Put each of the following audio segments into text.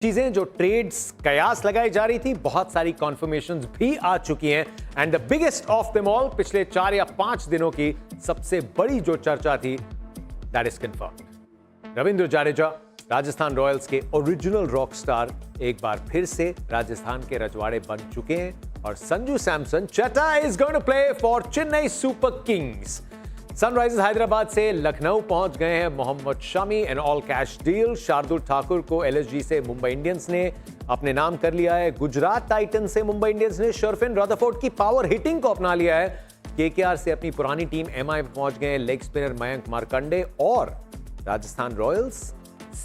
चीजें जो ट्रेड्स कयास लगाई जा रही थी, बहुत सारी कॉन्फर्मेशंस भी आ चुकी हैं and the biggest of them all पिछले 4 या 5 दिनों की सबसे बड़ी जो चर्चा थी, that is confirmed. Ravindra Jadeja Rajasthan Royals के ओरिजिनल रॉक स्टार एक बार फिर से राजस्थान के रजवाड़े बन चुके हैं और Sanju Samson Chadha is going to play for Chennai Super Kings. Sunrisers Hyderabad से लखनऊ पहुंच गए हैं Mohammed Shami and all cash deal. Shardul Thakur को एलएसजी से मुंबई इंडियंस ने अपने नाम कर लिया है। गुजरात टाइटंस से मुंबई इंडियंस ने शर्फिन रदरफोर्ड की पावर हिटिंग को अपना लिया है। केकेआर से अपनी पुरानी टीम एमआई में पहुंच गए लेग स्पिनर मयंक मार्कंडे और राजस्थान रॉयल्स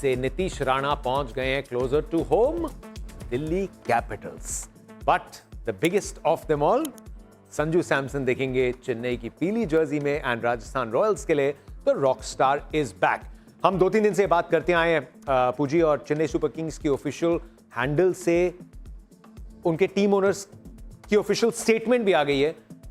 से नीतीश राणा पहुंच गए हैं closer to home Delhi Capitals. But the biggest of them all, Sanju Samson देखेंगे चेन्नई की पीली जर्सी में एंड राजस्थान रॉयल्स के लिए the rock star is back. हम 2-3 दिन से बात करते आए हैं पूजी, और चेन्नई सुपर किंग्स की ऑफिशियल हैंडल से उनके टीम ओनर्स की ऑफिशियल स्टेटमेंट भी आ गई है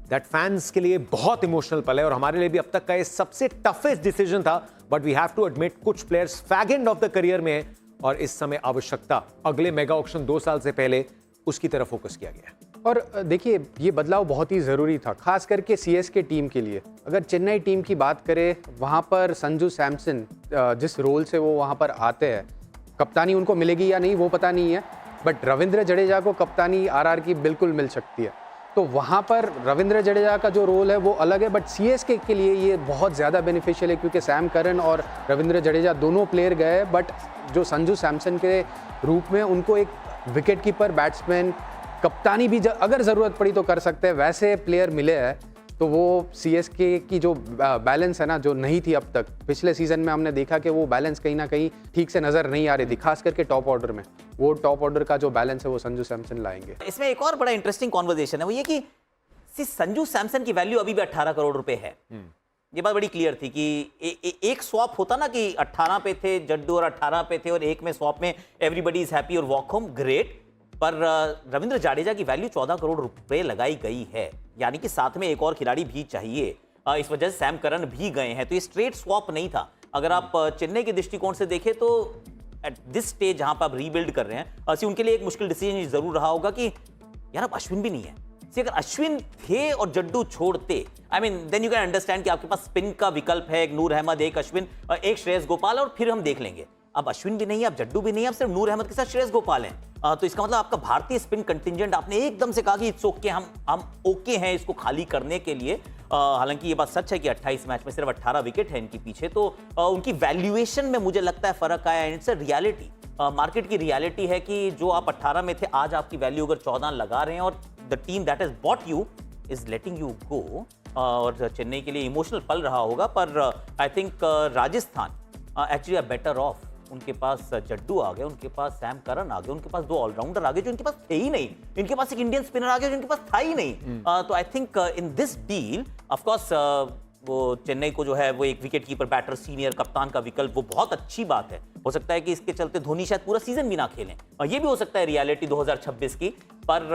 दैट फैंस के लिए बहुत इमोशनल पल है और हमारे लिए भी अब तक का ये सबसे टफेस्ट डिसीजन था। But we have to admit कुछ players fag end of the career में हैं और इस समय आवश्यकता अगले मेगा ऑक्शन 2 साल से पहले उसकी तरफ फोकस किया गया है। और देखिए, ये बदलाव बहुत ही ज़रूरी था, खास करके सीएसके टीम के लिए। अगर चेन्नई टीम की बात करें, वहाँ पर संजू सैमसन जिस रोल से वो वहाँ पर आते हैं, कप्तानी उनको मिलेगी या नहीं वो पता नहीं है, बट रविंद्र जडेजा को कप्तानी आरआर की बिल्कुल मिल सकती है। तो वहाँ पर रविंद्र जडेजा का जो रोल है वो अलग है, बट सीएसके के लिए ये बहुत ज़्यादा बेनिफिशियल है क्योंकि सैम करन और रविंद्र जडेजा दोनों प्लेयर गए, बट जो संजू सैमसन के रूप में उनको एक विकेट कीपर, बैट्समैन, कप्तानी भी अगर ज़रूरत पड़ी तो कर सकते हैं, वैसे प्लेयर मिले हैं। तो वो सीएसके की जो बैलेंस है ना, जो नहीं थी अब तक, पिछले सीजन में हमने देखा कि वो बैलेंस कहीं ना कहीं ठीक से नज़र नहीं आ रही थी, खास करके टॉप ऑर्डर में। वो टॉप ऑर्डर का जो बैलेंस है वो संजू सैमसन लाएंगे। इसमें एक और बड़ा इंटरेस्टिंग कॉन्वर्सेशन है, वो ये कि संजू सैमसन की वैल्यू अभी भी 18 करोड़ रुपए है। ये बात बड़ी क्लियर थी कि एक स्वैप होता ना कि 18 पे थे जड्डू और 18 पे थे और एक में स्वैप में एवरीबडी इज हैप्पी और वॉक होम, ग्रेट। पर रविंद्र जडेजा की वैल्यू 14 करोड़ रुपए लगाई गई है, यानी कि साथ में एक और खिलाड़ी भी चाहिए। इस वजह से सैम करन भी गए हैं, तो ये स्ट्रेट स्वैप नहीं था। अगर आप चेन्नई के दृष्टिकोण से देखें तो एट दिस स्टेज जहां पर आप रीबिल्ड कर रहे हैं, उनके लिए एक मुश्किल डिसीजन जरूर रहा होगा कि यार अब अश्विन भी नहीं है। अगर अश्विन थे और जड्डू छोड़ते, I mean then you can understand कि आपके पास स्पिन का विकल्प है, एक नूर अहमद, एक अश्विन, एक श्रेयस गोपाल, और फिर हम देख लेंगे। अब अश्विन भी नहीं है, अब जड्डू भी नहीं है, अब सिर्फ नूर अहमद के साथ श्रेयस गोपाल हैं। तो इसका मतलब आपका भारतीय स्पिन कंटिंजेंट, आपने एकदम से कहा कि इट्स ओके, हम ओके हैं इसको खाली करने के लिए। हालांकि ये बात सच है कि 28 मैच में सिर्फ 18 विकेट है इनके पीछे, तो उनकी वैल्यूएशन में मुझे लगता है फर्क आया। इट्स अ रियलिटी, मार्केट की रियलिटी है कि जो आप 18 में थे, आज आपकी वैल्यू अगर 14 लगा रहे हैं और the team that has bought you is letting you go. और चेन्नई के लिए इमोशनल पल रहा होगा, पर I think Rajasthan actually are better off. उनके पास जड्डू आ गए, उनके पास सैम करन आ गए, उनके पास 2 ऑलराउंडर आ गए जो इनके पास थे ही नहीं, इनके पास एक इंडियन स्पिनर आ गया जो इनके पास था ही नहीं। तो I think in this deal of course वो चेन्नई को जो है वो एक विकेट कीपर, बैटर, सीनियर कप्तान का विकल्प, वो बहुत अच्छी बात है। हो सकता है कि इसके चलते धोनी शायद पूरा सीजन भी ना खेलें, और ये भी हो सकता है रियलिटी 2026 की। पर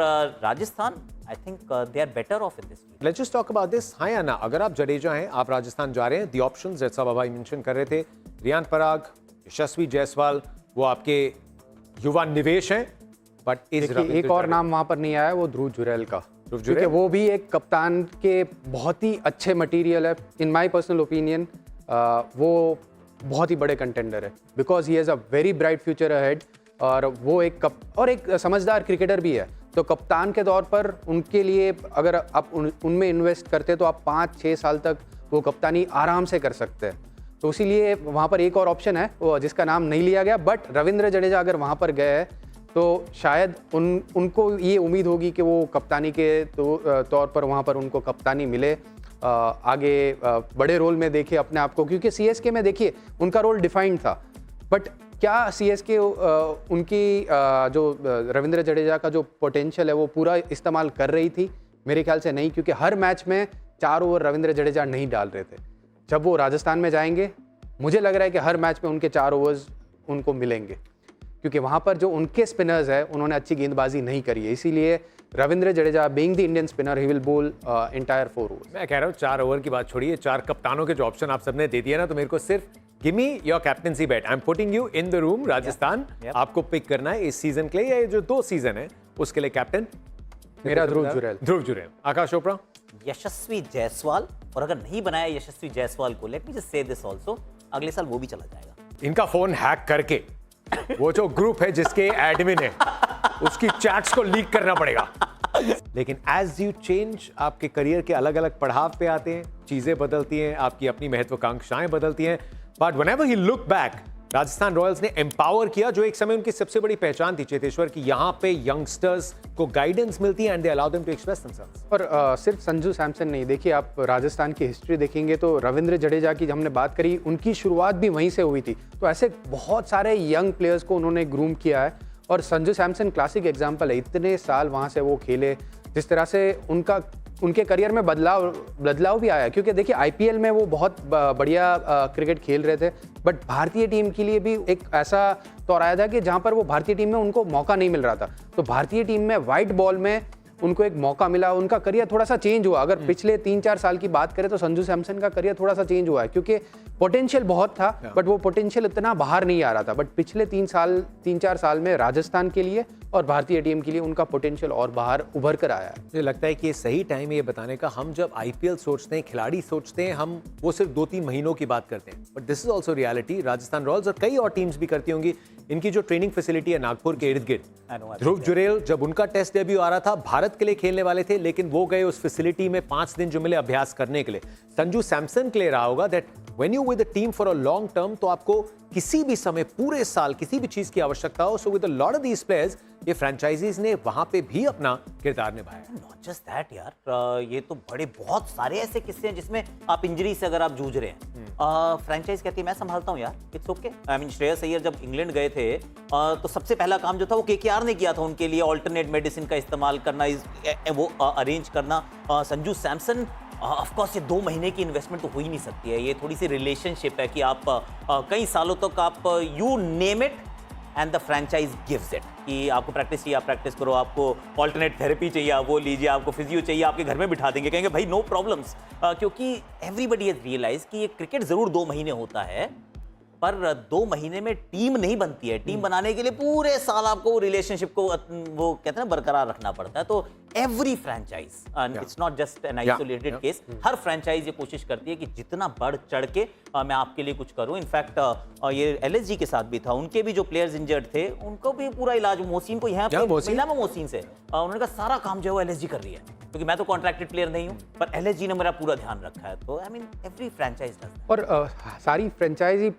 Rajasthan I think they are better off in this. Let's just talk about this. हाँ या ना, अगर आप जडेजा हैं, आप राजस्थान जा रहे हैं, दी ऑप्शंस जैसा बाबा मेंशन कर रहे थे, रियान पराग, यशस्वी जायसवाल, वो आपके युवा निवेश हैं, बट एक और नाम वहां पर नहीं आया, वो ध्रुव जुरैल का, क्योंकि वो भी एक कप्तान के बहुत ही अच्छे मटेरियल है। इन माय पर्सनल ओपिनियन वो बहुत ही बड़े कंटेंडर है, because he has a very bright future ahead, और वो एक समझदार क्रिकेटर भी है। तो कप्तान के तौर पर उनके लिए अगर आप उनमें इन्वेस्ट करते तो आप 5-6 साल तक वो कप्तानी आराम से कर सकते हैं। तो इसीलिए वहाँ पर एक और ऑप्शन है वो जिसका नाम नहीं लिया गया, बट रविंद्र जडेजा अगर वहाँ पर गए तो शायद उनको ये उम्मीद होगी कि वो कप्तानी के तौर पर वहाँ पर उनको कप्तानी मिले, आगे बड़े रोल में देखे अपने आप को, क्योंकि सीएसके में देखिए उनका रोल डिफाइंड था। बट क्या सीएसके उनकी जो रविंद्र जडेजा का जो पोटेंशियल है वो पूरा इस्तेमाल कर रही थी? मेरे ख्याल से नहीं, क्योंकि हर मैच में 4 ओवर रविंद्र जडेजा नहीं डाल रहे थे। जब वो राजस्थान में जाएंगे, मुझे लग रहा है कि हर मैच में उनके 4 ओवर्स उनको मिलेंगे, क्योंकि वहाँ पर जो उनके स्पिनर्स हैं उन्होंने अच्छी गेंदबाजी नहीं करी है। इसीलिए Ravindra Jadeja being the Indian spinner, he will बोल एंटायर 4 ओवर्स। मैं कह रहा हूँ 4 ओवर की बात छोड़िए, 4 कप्तानों के जो ऑप्शन आप सबने दे दिया ना, तो मेरे को सिर्फ give me your captaincy bat, I am putting you in the room Rajasthan. yep. आपको पिक करना है इस सीजन के लिए या ये जो 2 सीजन है उसके लिए कैप्टन। मेरा ध्रुव जुरैल। ध्रुव जुरैल। आकाश चोपड़ा। यशस्वी जायसवाल, और अगर नहीं बनाया यशस्वी जायसवाल को, let me just say this also, अगले साल वो भी चला जाएगा। इनका फोन हैक करके वो जो ग्रुप है जिसके एडमिन है उसकी चैट्स को लीक करना पड़ेगा। लेकिन एज यू चेंज, आपके करियर के अलग अलग पड़ाव पे आते हैं, चीजें बदलती हैं, आपकी अपनी महत्वाकांक्षाएं बदलती हैं, but whenever he look back, Rajasthan Royals ने एम्पावर किया, जो एक समय उनकी सबसे बड़ी पहचान थी चेतेश्वर की, यहां पे यंगस्टर्स को गाइडेंस मिलती है and they allow them to express themselves. और सिर्फ संजू सैमसन नहीं, देखिए आप राजस्थान की हिस्ट्री देखेंगे तो रविंद्र जडेजा की हमने बात करी, उनकी शुरुआत भी वहीं से हुई थी। तो ऐसे बहुत सारे यंग प्लेयर्स को उन्होंने ग्रूम किया है और संजू सैमसन क्लासिक एग्जाम्पल है। इतने साल वहाँ से वो खेले, जिस तरह से उनके करियर में बदलाव भी आया, क्योंकि देखिए आईपीएल में वो बहुत बढ़िया क्रिकेट खेल रहे थे, बट भारतीय टीम के लिए भी एक ऐसा दौर आया था कि जहाँ पर वो भारतीय टीम में उनको मौका नहीं मिल रहा था। तो भारतीय टीम में वाइट बॉल में उनको एक मौका मिला, उनका करियर थोड़ा सा चेंज हुआ। अगर पिछले 3-4 साल की बात करें तो संजू सैमसन का करियर थोड़ा सा चेंज हुआ है, क्योंकि पोटेंशियल बहुत था बट वो पोटेंशियल इतना बाहर नहीं आ रहा था। बट पिछले 3-4 साल में राजस्थान के लिए और भारतीय टीम के लिए उनका पोटेंशियल और बाहर उभर कर आया है। मुझे लगता है कि ये सही टाइम है ये बताने का। हम जब आईपीएल सोचते हैं, खिलाड़ी सोचते हैं, हम वो सिर्फ 2-3 महीनों की बात करते हैं, but this is also reality. Rajasthan Royals और कई और टीम्स भी करती होंगी। इनकी जो ट्रेनिंग फैसिलिटी है नागपुर के इर्द गिर्द, ध्रुव जुरैल जब उनका टेस्ट डेब्यू आ रहा था, भारत के लिए खेलने वाले थे, लेकिन वो गए उस फैसिलिटी में 5 दिन जो मिले अभ्यास करने के लिए। संजू सैमसन के लिए रहा होगा that when you with the team for a long term, तो आपको किसी भी समय पूरे साल किसी भी चीज की आवश्यकता हो, so with a lot of these players ये फ्रेंचाइजीज ने वहां पे भी अपना किरदार निभाया। नॉट जस्ट दैट यार, ये तो बड़े बहुत सारे ऐसे किस्से हैं जिसमें आप इंजरी से अगर आप जूझ रहे हैं, फ्रेंचाइज कहती है मैं संभालता हूं यार, it's okay. I mean Shreyas Iyer जब इंग्लैंड गए थे तो सबसे पहला काम जो था वो केकेआर ने किया था उनके लिए, ऑल्टरनेट मेडिसिन का इस्तेमाल करना, वो अरेंज करना। संजू सैमसन ऑफ कोर्स ये 2 महीने की इन्वेस्टमेंट तो हो ही नहीं सकती है, ये थोड़ी सी रिलेशनशिप है कि आप कई सालों तक आप you name it and the franchise gives it, कि आपको प्रैक्टिस चाहिए आप प्रैक्टिस करो, आपको ऑल्टरनेट थेरेपी चाहिए आप वो लीजिए, आपको फिजियो चाहिए आपके घर में बिठा देंगे, कहेंगे भाई नो प्रॉब्लम्स, क्योंकि एवरीबडी हैज रियलाइज कि ये क्रिकेट जरूर 2 महीने होता है, पर 2 महीने में टीम नहीं बनती है। टीम बनाने के लिए पूरे साल आपको वो रिलेशनशिप को वो कहते हैं ना बरकरार रखना पड़ता है। तो every franchise, it's not just an isolated case, her franchise ये कोशिश करती है कि जितना बढ़ चढ़ के मैं आपके लिए कुछ करूं। इनफैक्ट ये एलएसजी के साथ भी था, उनके भी जो प्लेयर्स इंजर्ड थे उनको भी पूरा इलाज, मोहसिन को यहाँ मिला, मैं मोहसिन से उन्होंने कहा सारा काम जो है वो एलएसजी कर रही है, क्योंकि मैं तो कॉन्ट्रैक्टेड प्लेयर नहीं हूं, पर एलएसजी ने मेरा पूरा ध्यान रखा है। तो I mean every franchise does. और सारी फ्रेंचाइजी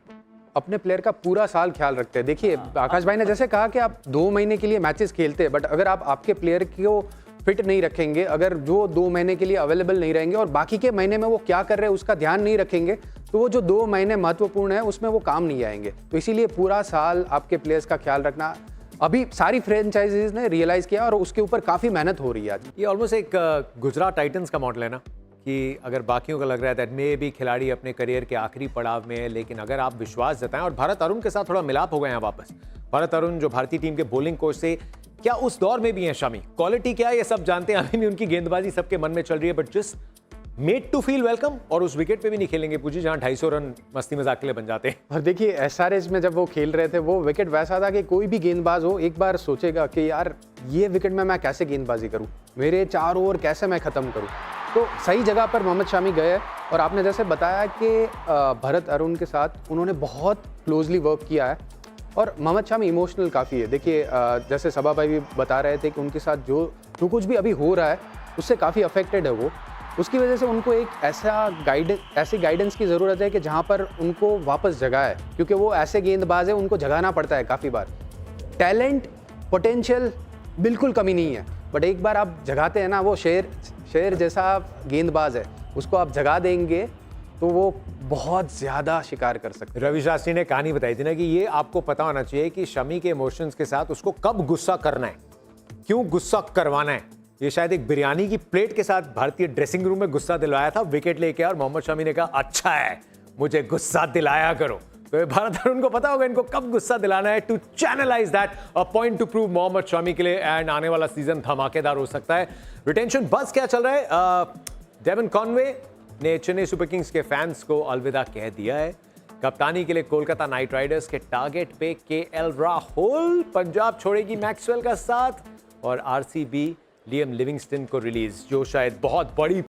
अपने प्लेयर का पूरा साल ख्याल रखते हैं। देखिए आकाश भाई ने जैसे कहा कि आप 2 महीने के लिए मैचेस खेलते हैं, बट अगर आप आपके प्लेयर को फिट नहीं रखेंगे, अगर वो 2 महीने के लिए अवेलेबल नहीं रहेंगे और बाकी के महीने में वो क्या कर रहे हैं उसका ध्यान नहीं रखेंगे, तो वो जो 2 महीने महत्वपूर्ण है उसमें वो काम नहीं आएंगे। तो इसीलिए पूरा साल आपके प्लेयर्स का ख्याल रखना अभी सारी फ्रेंचाइजीज ने रियलाइज किया और उसके ऊपर काफी मेहनत हो रही है आज। ये ऑलमोस्ट एक गुजरात टाइटंस का मॉडल है ना, कि अगर बाकियों को लग रहा है दैट मे भी खिलाड़ी अपने करियर के आखिरी पड़ाव में है, लेकिन अगर आप विश्वास जताएं, और भारत अरुण के साथ थोड़ा मिलाप हो गए हैं वापस। भारत अरुण जो भारतीय टीम के बॉलिंग कोच से क्या उस दौर में भी हैं शमी, क्वालिटी क्या है ये सब जानते हैं, अभी भी उनकी गेंदबाजी सबके मन में चल रही है, but just made to feel welcome. और उस विकेट पे भी नहीं खेलेंगे पूजी जहां 250 रन मस्ती मजाक के लिए बन जाते हैं। और देखिए एसआरएच में जब वो खेल रहे थे, वो विकेट वैसा था कि कोई भी गेंदबाज हो एक बार सोचेगा कि यार ये विकेट में मैं कैसे गेंदबाजी करूं, मेरे 4 ओवर कैसे मैं खत्म करूं। तो सही जगह पर मोहम्मद शामी गए, और आपने जैसे बताया कि भरत अरुण के साथ उन्होंने बहुत क्लोजली वर्क किया है, और मोहम्मद शामी इमोशनल काफ़ी है। देखिए जैसे सबा भाई भी बता रहे थे कि उनके साथ जो कुछ भी अभी हो रहा है उससे काफ़ी अफेक्टेड है वो, उसकी वजह से उनको एक ऐसी गाइडेंस की ज़रूरत है कि जहाँ पर उनको वापस जगाए, क्योंकि वो ऐसे गेंदबाज है उनको जगाना पड़ता है काफ़ी बार। टैलेंट पोटेंशियल बिल्कुल कमी नहीं है, बट एक बार आप जगाते हैं ना, वो शेर जैसा गेंदबाज है, उसको आप जगा देंगे तो वो बहुत ज़्यादा शिकार कर सकते हैं। रवि शास्त्री ने कहानी बताई थी ना कि ये आपको पता होना चाहिए कि शमी के इमोशंस के साथ उसको कब गुस्सा करना है, क्यों गुस्सा करवाना है। ये शायद एक बिरयानी की प्लेट के साथ भारतीय ड्रेसिंग रूम में गुस्सा दिलवाया था, विकेट लेके, और मोहम्मद शमी ने कहा अच्छा है मुझे गुस्सा दिलाया करो। तो भारत अरुण को पता होगा इनको कब गुस्सा दिलाना है, to channelise that, a point to prove Mohammed Shami के लिए। एंड आने वाला सीजन धमाकेदार हो सकता है। रिटेंशन बस क्या चल रहा है, डेवन कॉनवे ने चेन्नई सुपर किंग्स के फैंस को अलविदा कह दिया है। कप्तानी के लिए कोलकाता नाइट राइडर्स के टारगेट पे केएल राहुल। पंजाब छोड़ेगी मैक्सवेल का साथ और आरसीबी लियम लिविंगस्टन को रिलीज, जो शायद बहुत बड़ी